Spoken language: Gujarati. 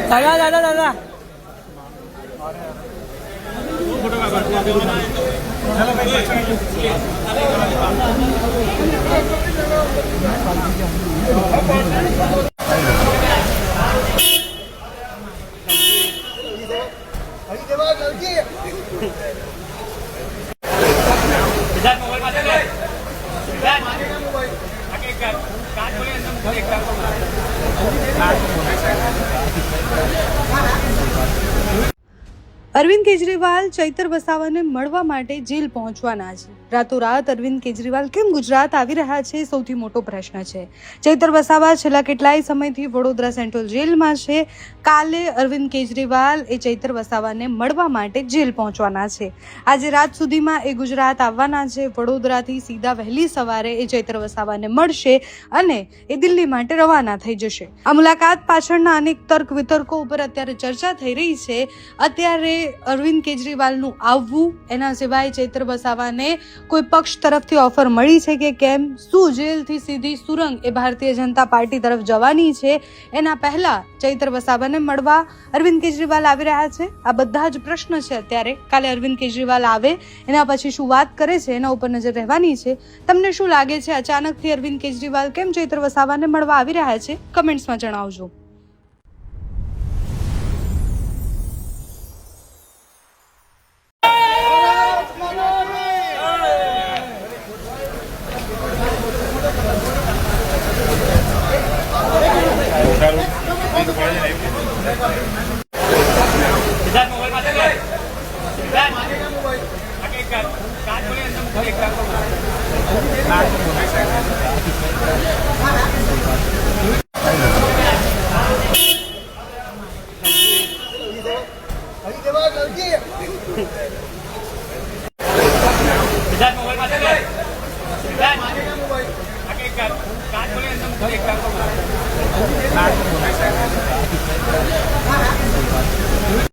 दादा दादा दादा અરવિંદ કેજરીવાલ ચૈતર વસાવાને મળવા માટે જેલ પહોંચવાના છે। રાતોરાત અરવિંદ કેજરીવાલ કેમ ગુજરાત આવી રહ્યા છે, સૌથી મોટો પ્રશ્ન છે। ચૈતર વસાવા છેલ્લા કેટલાય સમયથી વડોદરા સેન્ટ્રલ જેલમાં છે। કાલે અરવિંદ કેજરીવાલ એ ચૈતર વસાવાને મળવા માટે જેલ પહોંચવાના છે। આજે રાત સુધીમાં એ ગુજરાત આવવાના છે। વડોદરાથી સીધા વહેલી સવારે એ ચૈતર વસાવાને મળશે અને એ દિલ્હી માટે રવાના થઈ જશે। આ મુલાકાત પાછળના અનેક તર્ક વિતર્કો ઉપર અત્યારે ચર્ચા થઈ રહી છે। અત્યારે અરવિંદ કેજરીવાલનું આવવું, એના સિવાય ચૈતર વસાવાને કોઈ પક્ષ તરફથી ઓફર મળી છે કે કેમ, શું જેલથી સીધી સુરંગ એ ભારતીય જનતા પાર્ટી તરફ જવાની છે, એના પહેલા ચૈતર વસાવાને મળવા અરવિંદ કેજરીવાલ આવી રહ્યા છે। આ બધા જ પ્રશ્ન છે અત્યારે। કાલે અરવિંદ કેજરીવાલ આવે એના પછી શું વાત કરે છે એના ઉપર નજર રહેવાની છે। તમને શું લાગે છે, અચાનકથી અરવિંદ કેજરીવાલ કેમ ચૈતર વસાવાને મળવા આવી રહ્યા છે? કમેન્ટ્સમાં જણાવજો।